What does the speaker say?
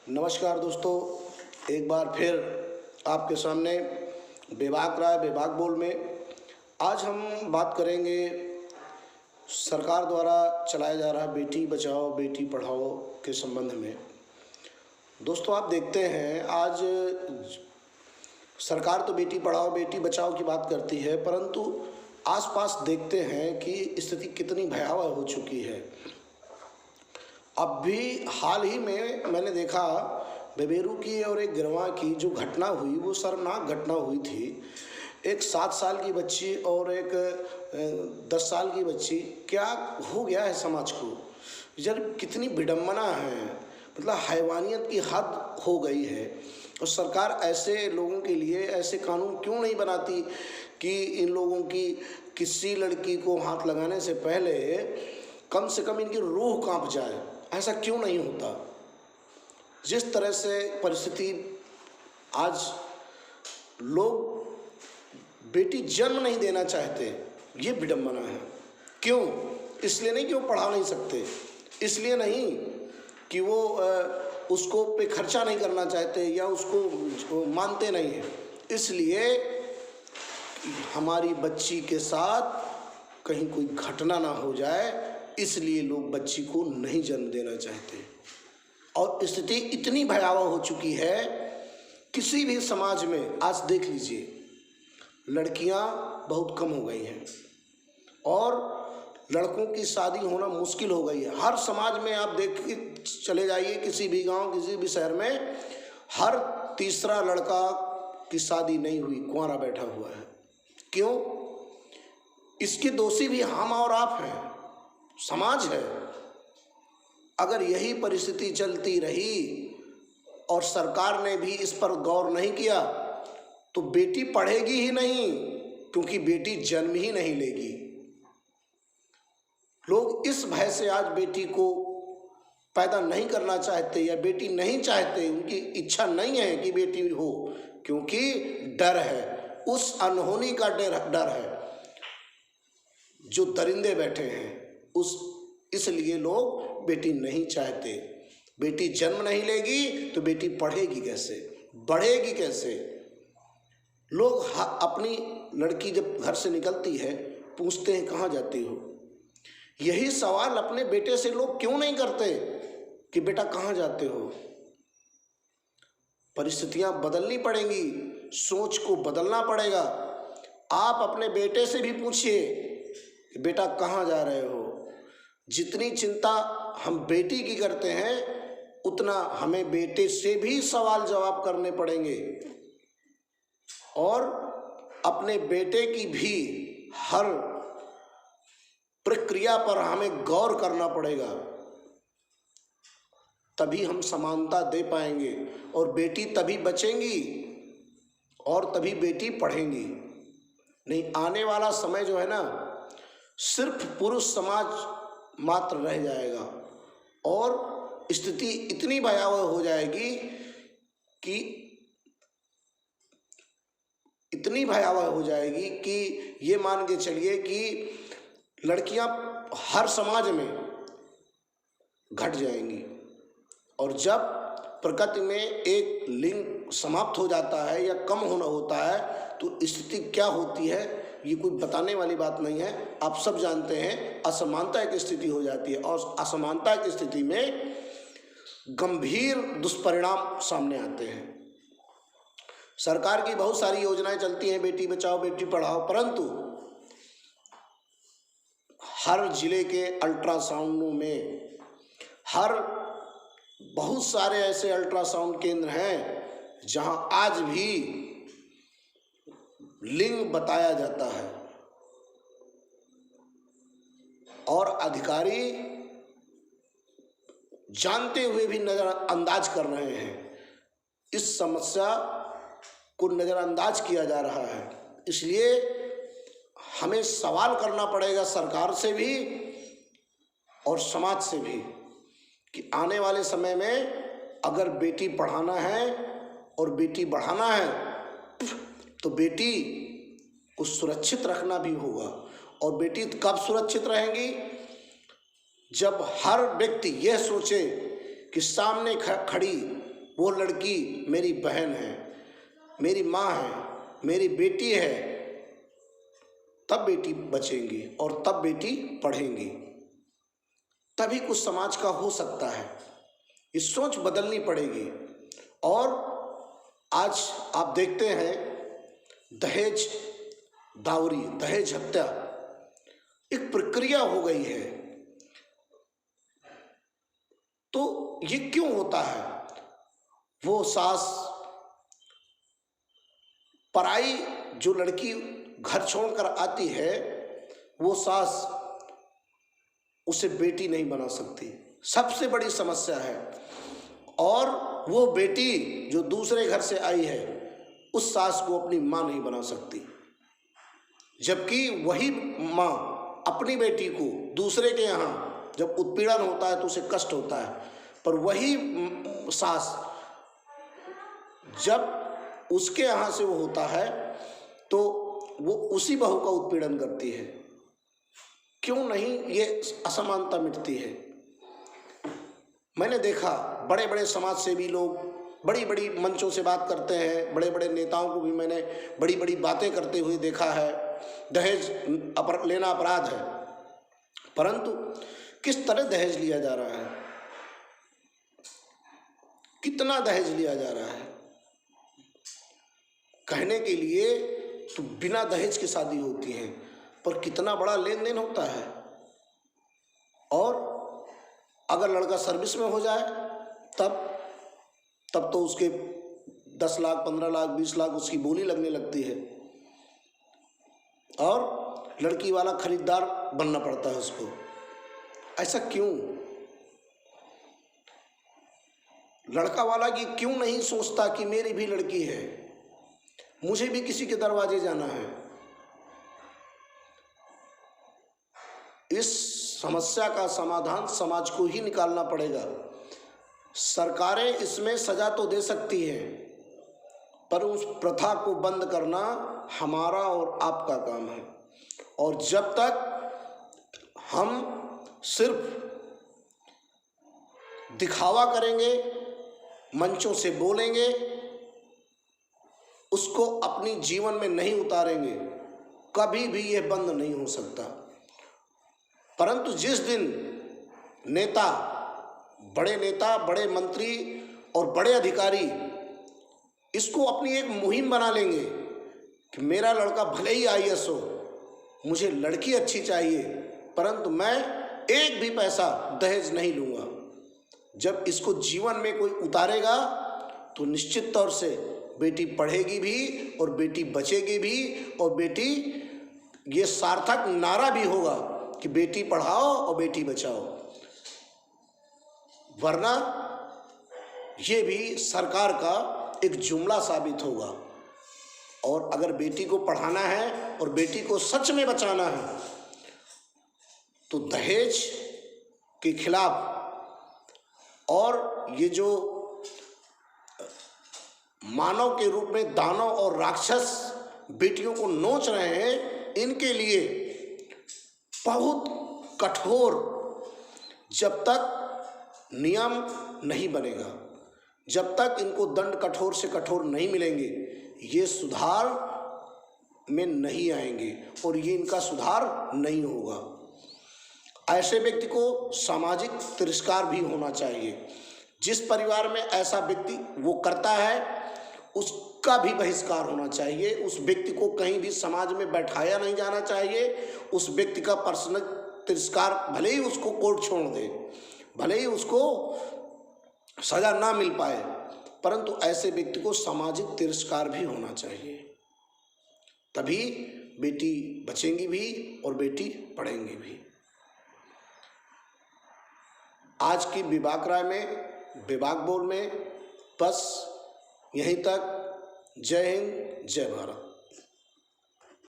नमस्कार दोस्तों, एक बार फिर आपके सामने बेबाक राय बेबाक बोल में आज हम बात करेंगे सरकार द्वारा चलाया जा रहा बेटी बचाओ बेटी पढ़ाओ के संबंध में। दोस्तों, आप देखते हैं आज सरकार तो बेटी पढ़ाओ बेटी बचाओ की बात करती है, परंतु आसपास देखते हैं कि स्थिति कितनी भयावह हो चुकी है। अब भी हाल ही में मैंने देखा बेबेरू की और एक गिरवा की जो घटना हुई वो शर्मनाक घटना हुई थी। एक 7 साल की बच्ची और एक 10 साल की बच्ची, क्या हो गया है समाज को। यार कितनी विडम्बना है, मतलब हैवानियत की हद हो गई है। और सरकार ऐसे लोगों के लिए ऐसे कानून क्यों नहीं बनाती कि इन लोगों की किसी लड़की को हाथ लगाने से पहले कम से कम इनकी रूह कांप जाए। ऐसा क्यों नहीं होता। जिस तरह से परिस्थिति आज लोग बेटी जन्म नहीं देना चाहते, ये विडम्बना है। क्यों? इसलिए नहीं कि वो पढ़ा नहीं सकते, इसलिए नहीं कि वो उसको पे खर्चा नहीं करना चाहते या उसको मानते नहीं हैं, इसलिए हमारी बच्ची के साथ कहीं कोई घटना ना हो जाए, इसलिए लोग बच्ची को नहीं जन्म देना चाहते। और स्थिति इतनी भयावह हो चुकी है किसी भी समाज में। आज देख लीजिए, लड़कियां बहुत कम हो गई हैं और लड़कों की शादी होना मुश्किल हो गई है। हर समाज में आप देख के चले जाइए, किसी भी गांव किसी भी शहर में हर तीसरा लड़का की शादी नहीं हुई, कुंवारा बैठा हुआ है। क्यों? इसके दोषी भी हम और आप हैं, समाज है। अगर यही परिस्थिति चलती रही और सरकार ने भी इस पर गौर नहीं किया तो बेटी पढ़ेगी ही नहीं, क्योंकि बेटी जन्म ही नहीं लेगी। लोग इस भय से आज बेटी को पैदा नहीं करना चाहते या बेटी नहीं चाहते, उनकी इच्छा नहीं है कि बेटी हो, क्योंकि डर है, उस अनहोनी का डर है जो दरिंदे बैठे हैं। इसलिए लोग बेटी नहीं चाहते। बेटी जन्म नहीं लेगी तो बेटी पढ़ेगी कैसे, बढ़ेगी कैसे। लोग अपनी लड़की जब घर से निकलती है पूछते हैं कहाँ जाती हो। यही सवाल अपने बेटे से लोग क्यों नहीं करते कि बेटा कहाँ जाते हो। परिस्थितियां बदलनी पड़ेंगी, सोच को बदलना पड़ेगा। आप अपने बेटे से भी पूछिए कि बेटा कहाँ जा रहे हो। जितनी चिंता हम बेटी की करते हैं उतना हमें बेटे से भी सवाल जवाब करने पड़ेंगे और अपने बेटे की भी हर प्रक्रिया पर हमें गौर करना पड़ेगा। तभी हम समानता दे पाएंगे और बेटी तभी बचेंगी और तभी बेटी पढ़ेंगी। नहीं, आने वाला समय जो है ना, सिर्फ पुरुष समाज मात्र रह जाएगा और स्थिति इतनी भयावह हो जाएगी कि ये मान के चलिए कि लड़कियां हर समाज में घट जाएंगी। और जब प्रकृति में एक लिंग समाप्त हो जाता है या कम होना होता है तो स्थिति क्या होती है ये कोई बताने वाली बात नहीं है। आप सब जानते हैं, असमानता की स्थिति हो जाती है और असमानता की स्थिति में गंभीर दुष्परिणाम सामने आते हैं। सरकार की बहुत सारी योजनाएं चलती हैं, बेटी बचाओ बेटी पढ़ाओ, परंतु हर जिले के अल्ट्रासाउंडों में बहुत सारे ऐसे अल्ट्रासाउंड केंद्र हैं जहां आज भी लिंग बताया जाता है और अधिकारी जानते हुए भी नजरअंदाज कर रहे हैं। इस समस्या को नजरअंदाज किया जा रहा है। इसलिए हमें सवाल करना पड़ेगा सरकार से भी और समाज से भी कि आने वाले समय में अगर बेटी पढ़ाना है और बेटी बढ़ाना है तो बेटी को सुरक्षित रखना भी होगा। और बेटी कब सुरक्षित रहेंगी? जब हर व्यक्ति यह सोचे कि सामने खड़ी वो लड़की मेरी बहन है, मेरी माँ है, मेरी बेटी है, तब बेटी बचेंगी और तब बेटी पढ़ेंगी, तभी कुछ समाज का हो सकता है। ये सोच बदलनी पड़ेगी। और आज आप देखते हैं दहेज दावरी, दहेज हत्या एक प्रक्रिया हो गई है। तो ये क्यों होता है? वो सास, पराई जो लड़की घर छोड़कर आती है, वो सास उसे बेटी नहीं बना सकती, सबसे बड़ी समस्या है। और वो बेटी जो दूसरे घर से आई है, उस सास को अपनी माँ नहीं बना सकती, जबकि वही माँ अपनी बेटी को दूसरे के यहाँ जब उत्पीड़न होता है तो उसे कष्ट होता है, पर वही सास जब उसके यहाँ से वो होता है तो वो उसी बहू का उत्पीड़न करती है। क्यों नहीं ये असमानता मिटती है? मैंने देखा बड़े बड़े समाज सेवी लोग बड़ी बड़ी मंचों से बात करते हैं, बड़े बड़े नेताओं को भी मैंने बड़ी बड़ी बातें करते हुए देखा है, दहेज लेना अपराध है, परंतु किस तरह दहेज लिया जा रहा है, कितना दहेज लिया जा रहा है। कहने के लिए तो बिना दहेज की शादी होती है, पर कितना बड़ा लेन देन होता है। और अगर लड़का सर्विस में हो जाए तब तो उसके 10 लाख 15 लाख 20 लाख उसकी बोली लगने लगती है, और लड़की वाला खरीदार बनना पड़ता है उसको। ऐसा क्यों? लड़का वाला की क्यों नहीं सोचता कि मेरी भी लड़की है, मुझे भी किसी के दरवाजे जाना है? इस समस्या का समाधान समाज को ही निकालना पड़ेगा। सरकारें इसमें सजा तो दे सकती है, पर उस प्रथा को बंद करना हमारा और आपका काम है। और जब तक हम सिर्फ दिखावा करेंगे, मंचों से बोलेंगे, उसको अपनी जीवन में नहीं उतारेंगे, कभी भी यह बंद नहीं हो सकता। परंतु जिस दिन नेता, बड़े मंत्री और बड़े अधिकारी इसको अपनी एक मुहिम बना लेंगे कि मेरा लड़का भले ही IAS हो, मुझे लड़की अच्छी चाहिए, परंतु मैं एक भी पैसा दहेज नहीं लूँगा, जब इसको जीवन में कोई उतारेगा तो निश्चित तौर से बेटी पढ़ेगी भी और बेटी बचेगी भी, और बेटी ये सार्थक नारा भी होगा कि बेटी पढ़ाओ और बेटी बचाओ। वरना ये भी सरकार का एक जुमला साबित होगा। और अगर बेटी को पढ़ाना है और बेटी को सच में बचाना है तो दहेज के खिलाफ और ये जो मानव के रूप में दानव और राक्षस बेटियों को नोच रहे हैं, इनके लिए बहुत कठोर, जब तक नियम नहीं बनेगा, जब तक इनको दंड कठोर से कठोर नहीं मिलेंगे, ये सुधार में नहीं आएंगे और ये इनका सुधार नहीं होगा। ऐसे व्यक्ति को सामाजिक तिरस्कार भी होना चाहिए। जिस परिवार में ऐसा व्यक्ति वो करता है उसका भी बहिष्कार होना चाहिए। उस व्यक्ति को कहीं भी समाज में बैठाया नहीं जाना चाहिए। उस व्यक्ति का पर्सनल तिरस्कार, भले ही उसको कोर्ट छोड़ दे, भले ही उसको सजा ना मिल पाए, परंतु ऐसे व्यक्ति को सामाजिक तिरस्कार भी होना चाहिए। तभी बेटी बचेंगी भी और बेटी पढ़ेंगी भी। आज की विभाग राय में, विभाग बोर्ड में बस यहीं तक। जय हिंद, जय भारत।